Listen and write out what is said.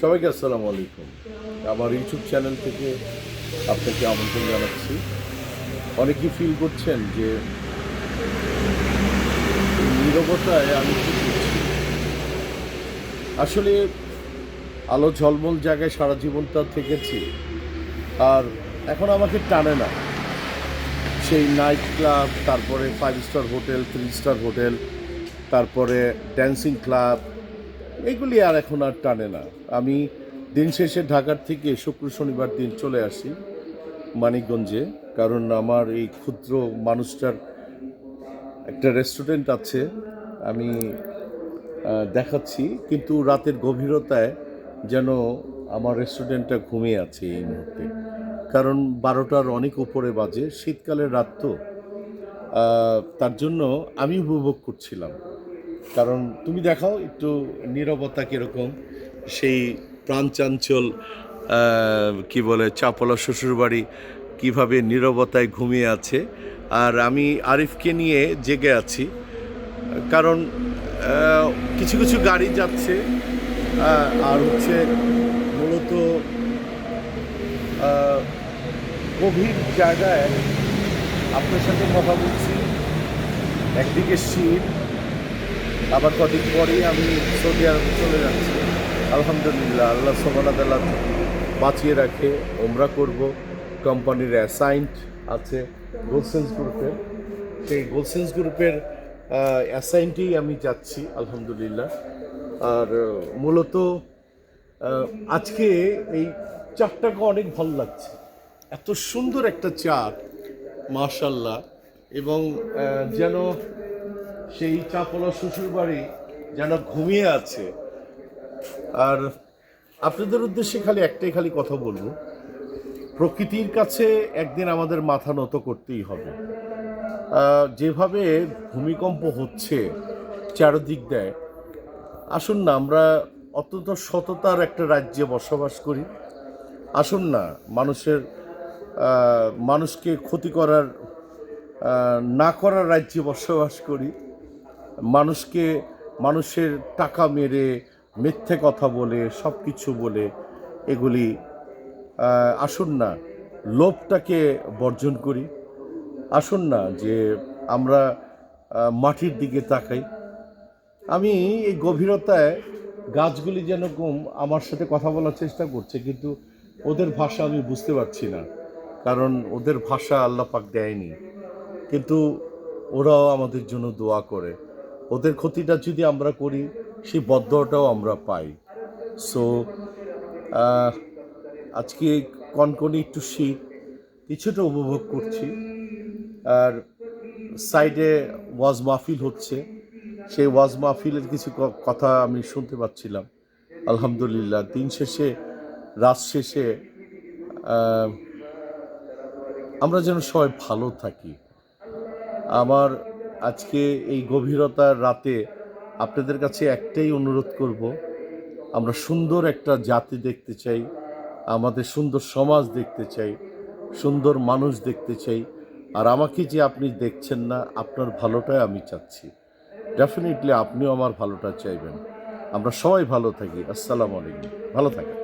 সবাইকে আসসালামু আলাইকুম। আমার ইউটিউব চ্যানেল থেকে আপনাকে আমন্ত্রণ জানাচ্ছি। অনেকেই ফিল করছেন যে নীরবতায় আমি কি করছি। আসলে আলো ঝলমল জায়গায় সারা জীবনটা থেকেছি, আর এখন আমাকে টানে না সেই নাইট ক্লাব, তারপরে 5 স্টার হোটেল, 3 স্টার হোটেল, তারপরে ড্যান্সিং ক্লাব, এগুলি আর এখন আর টানে না। আমি দিন শেষে ঢাকার থেকে শুক্র শনিবার দিন চলে আসি মানিকগঞ্জে, কারণ আমার এই ক্ষুদ্র মানুষটার একটা রেস্টুরেন্ট আছে। আমি দেখাচ্ছি, কিন্তু রাতের গভীরতায় যেন আমার রেস্টুরেন্টটা ঘুমিয়ে আছে এই মুহূর্তে, কারণ 12টার অনেক উপরে বাজে, শীতকালের রাত তো। তার জন্য আমি উপভোগ করছিলাম। কারণ তুমি দেখাও একটু নীরবতা কীরকম, সেই প্রাণচাঞ্চল কি বলে চাপলা শ্বশুরবাড়ি কীভাবে নীরবতায় ঘুমিয়ে আছে, আর আমি আরিফকে নিয়ে জেগে আছি। কারণ কিছু কিছু গাড়ি যাচ্ছে, আর হচ্ছে মূলত গভীর জায়গায় আপনার সাথে কথা বলছি। একদিকে শীত, আবার কদিন পরেই আমি সৌদি আরব চলে যাচ্ছি। আলহামদুলিল্লাহ, আল্লাহ সুবহানাহু ওয়া তাআলা বাঁচিয়ে রাখে। ওমরা করব, কোম্পানির অ্যাসাইন্ড আছে গোলসেন্স গ্রুপের, সেই গোলসেন্স গ্রুপের অ্যাসাইনটেই আমি যাচ্ছি আলহামদুলিল্লাহ। আর মূলত আজকে এই চারটাকে অনেক ভালো লাগছে, এত সুন্দর একটা চাট, মাশাল্লাহ। এবং যেন সেই চাপলা শ্বশুরবাড়ি যেন ঘুমিয়ে আছে। আর আপনাদের উদ্দেশ্যে খালি কথা বলবো, প্রকৃতির কাছে একদিন আমাদের মাথা নত করতেই হবে। যেভাবে ভূমিকম্প হচ্ছে চারদিক দেয়, আসুন না আমরা অত্যন্ত সততার একটা রাজ্যে বসবাস করি। আসুন না মানুষকে ক্ষতি করার না করার রাজ্যে বসবাস করি। মানুষের টাকা মেরে, মিথ্যে কথা বলে, সব কিছু বলে, এগুলি আসুন না লোভটাকে বর্জন করি। আসুন না যে আমরা মাটির দিকে তাকাই। আমি এই গভীরতায় গাছগুলি যেন আমার সাথে কথা বলার চেষ্টা করছে, কিন্তু ওদের ভাষা আমি বুঝতে পারছি না, কারণ ওদের ভাষা আল্লাহ পাক দেয়নি। কিন্তু ওরাও আমাদের জন্য দোয়া করে। ওদের ক্ষতিটা যদি আমরা করি, সেই বদদোয়াটাও আমরা পাই। সো আজকে কনকনে একটু শীত, কিছুটা উপভোগ করছি। আর সাইডে ওয়াজ মাহফিল হচ্ছে, সেই ওয়াজ মাহফিলের কিছু কথা আমি শুনতে পাচ্ছিলাম। আলহামদুলিল্লাহ, দিন শেষে, রাত শেষে আমরা যেন সবাই ভালো থাকি। আমার আজকে এই গভীরতার রাতে আপনাদের কাছে একটাই অনুরোধ করব, আমরা সুন্দর একটা জাতি দেখতে চাই, আমাদের সুন্দর সমাজ দেখতে চাই, সুন্দর মানুষ দেখতে চাই। আর আমাকে যে আপনি দেখছেন না, আপনার ভালোটাই আমি চাচ্ছি। ডেফিনেটলি আপনিও আমার ভালোটা চাইবেন। আমরা সবাই ভালো থাকি। আসসালামু আলাইকুম, ভালো থাকেন।